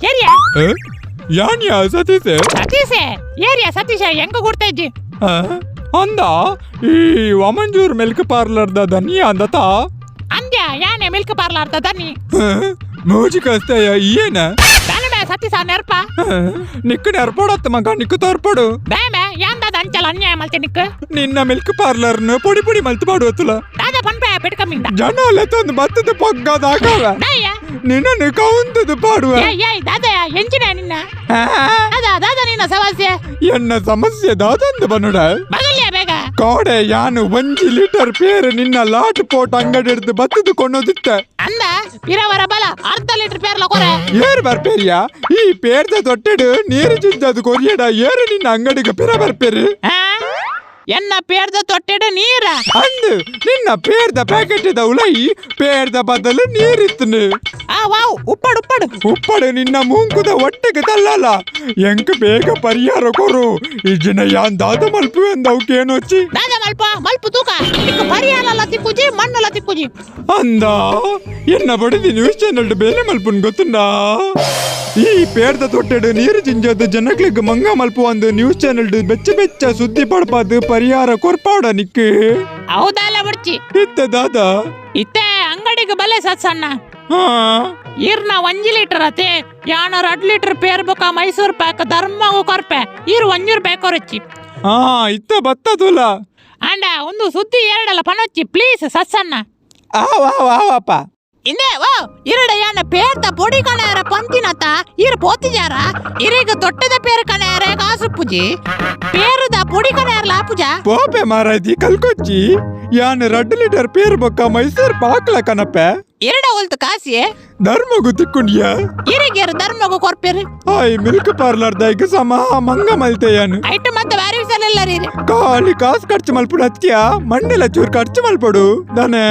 area ಯಾನ್ಯಾ Satish area Satish ಹೆಂಗ ಕೊಡ್ತಾ ಇದ್ದಿ ಅಂದ ಈ ವಾಮಂಜೂರ್ ಮಿಲ್ಕ್ ಪಾರ್ಲರ್ ದನಿ ಅಂದತ ಅಂದ್ಯ ಯಾನೆ ಮಿಲ್ಕ್ ಪಾರ್ಲರ್ ದನಿ ಮೋಜಿಕ ಅಸ್ತಯ್ಯ ಏನ దానమే సతీసా నెర్ప నిక్కు నెరపడొత్త మగ నిక్కు తోర్పడు దామే యాందద అంచల అన్యాయ మల్తి నిక్కు నిన్న మిల్క్ పార్లర్ ను పొడి పొడి మల్తి పాడువతుల దాదా పన్పే పెడకమింద జనాల ತಂದು ಬತ್ತದ ಪಗ್ಗ ದಾಗವ దాయ ನಿನ್ನ ಕೌಂತದ ಪಾಡುವ ಏಯ್ దాదా ಎಂಜಿನ ನಿನ್ನ ದಾದಾ ನಿನ್ನ ಸಮಸ್ಯೆ ಎನ್ನ ಸಮಸ್ಯೆ ದಾದಂದು ಬನ್ನುಡ ಬಗಲ್ಯ ಬೇಗ ಕೋಡೆ ಯಾನು 1 ಲೀಟರ್ ಪೇರು ನಿನ್ನ ಲಾಟ್ ಪೋಟ್ ಅಂಗಡಿ ಹಿಡಿದು ಬತ್ತದು ಕೊಂಡೋದಿತ್ತ ಅಂದ ಇರವರ ಬಲ ಅರ್ಧ ಲೀಟರ್ ಪೇರ್ಲ ಕೊರೆ ಏರ್ ಬರ್ಪೇರಿಯಾ ಈ ಪೇರ್ದ ತೊಟ್ಟೆಡು ನೀರು ಚಿಂದದು ಕೊರಿಯಡ ಏರು ನಿನ್ನ ಅಂಗಡಿಗೆ ಪಿರ ಬರ್ಪೇರಿ ಎನ್ನ ಪೇರ್ದ ತೊಟ್ಟೆಡು ನೀರ ಅಂದು ನಿನ್ನ ಪೇರ್ದ ಪ್ಯಾಕೆಟ್ ಇದ ಉಳೈ ಪೇರ್ದ ಬದಲು ನೀರಿತ್ತನು ವಾವ್ ಉಪ್ಪಡು ಉಪ್ಪಡು ಉಪ್ಪಡು ನಿನ್ನ ಮೂಂಕುದ ಒಟ್ಟಿಗೆ ತಲ್ಲಲ್ಲ ಎಂಕ ಬೇಗ ಪರಿಹಾರ ಕೊರು ಇಜಿನ ಯಾನ್ ದಾದ ಮಲ್ಪು ಎಂದವಕ್ಕೇನೊಚ್ಚಿ ದಾದ ಮಲ್ಪು ತೂಕ ನಿಕ್ಕ ಪರಿಹಾರ ತಿಕ್ಕುಜಿ ಮಣ್ಣಲ್ಲ ತಿಕ್ಕುಜಿ ಅಂದ ಎನ್ನ ಬಡಿದಿ ನ್ಯೂಸ್ ಚಾನೆಲ್ ಬೇಲೆ ಮಲ್ಪುನ್ ಗೊತ್ತುಂಡಾ ಈ ಪೇರ್ದ ತೊಟ್ಟೆಡು ನೀರು ಜಿಂಜದು ಜನಕ್ಲಿಗ್ ಮಂಗ ಮಲ್ಪು ಒಂದು ನ್ಯೂಸ್ ಚಾನೆಲ್ ಬೆಚ್ಚ ಬೆಚ್ಚ ಸುದ್ದಿ ಪಡ್ಪಾದು ಪರಿಹಾರ ಕೊರ್ಪಾಡ ನಿಕ್ಕೆ ಹೌದಲ್ಲ ಬಿಡ್ಚಿ ಇತ್ತ ದಾದ ಇತ್ತೆ ಅಂಗಡಿಗೆ ಬಲೆ ಸತ್ಸಣ್ಣ ಈರ್ನ 1 ಲೀಟರ್ ಅತೆ ಯಾನ 2 ಲೀಟರ್ ಪೇರ್ ಬೊಕ ಮೈಸೂರು ಪ್ಯಾಕ್ ಧರ್ಮಗು ಕೊರ್ಪೆ ಈರು 1 ರೂಪಾಯಿ ಕೊರಚ್ಚಿ ಇತ್ತ ಬತ್ತದುಲ ಅಂಡ ಒಂದು ಸುದ್ದಿ ಎರಡಲ್ಲ ಪನೊಚ್ಚಿ ಪ್ಲೀಸ್ ಸತ್ಸಣ್ಣ ಆವಾಪ ಇಂದೇ ಇರಡ ಯಾನ ಪೇರ್ದ ಪೊಡಿ ಕಣೆಯರ ಪಂತಿನತ ಇರು ಪೋತಿಜಾರ ಇರಿಗ ತೊಟ್ಟದ ಪೇರು ಕಣೆಯರ ಕಾಸು ಪೂಜಿ ಪೇರುದ ಪೊಡಿ ಕಣೆಯರ ಲಾಪುಜ ಪೋಪೆ ಮಾರಾಯ್ತಿ ಕಲ್ಕೊಚ್ಚಿ ಯಾನ್ 2 ಲೀಟರ್ ಪೇರು ಬೊಕ್ಕ ಮೈಸೂರು ಪಾಕ್ಲ ಕನಪೆ ಎರಡ ಹೊಲ್ತು ಕಾಸಿಯೇ ಧರ್ಮಗು ತಿಕ್ಕೊಂಡಿಯ ಇರಿಗೇರು ಧರ್ಮಗು ಕೊರ್ಪೇರು ಆಯ್ ಮಿಲ್ಕ್ ಪಾರ್ಲರ್ ದೈಗ ಸಮ ಮಂಗ ಮಲ್ತೆಯನು ಐಟು ಮತ್ತೆ ಬ್ಯಾರಿ ವಿಸಲೆಲ್ಲ ರೀ ಕಾಲಿ ಕಾಸು ಖರ್ಚು ಮಲ್ಪುಡು ಹತ್ಯ ಮಂಡೆಲ ಚೂರು ಖರ್ಚು ಮಲ್ಪಡು ದನೆ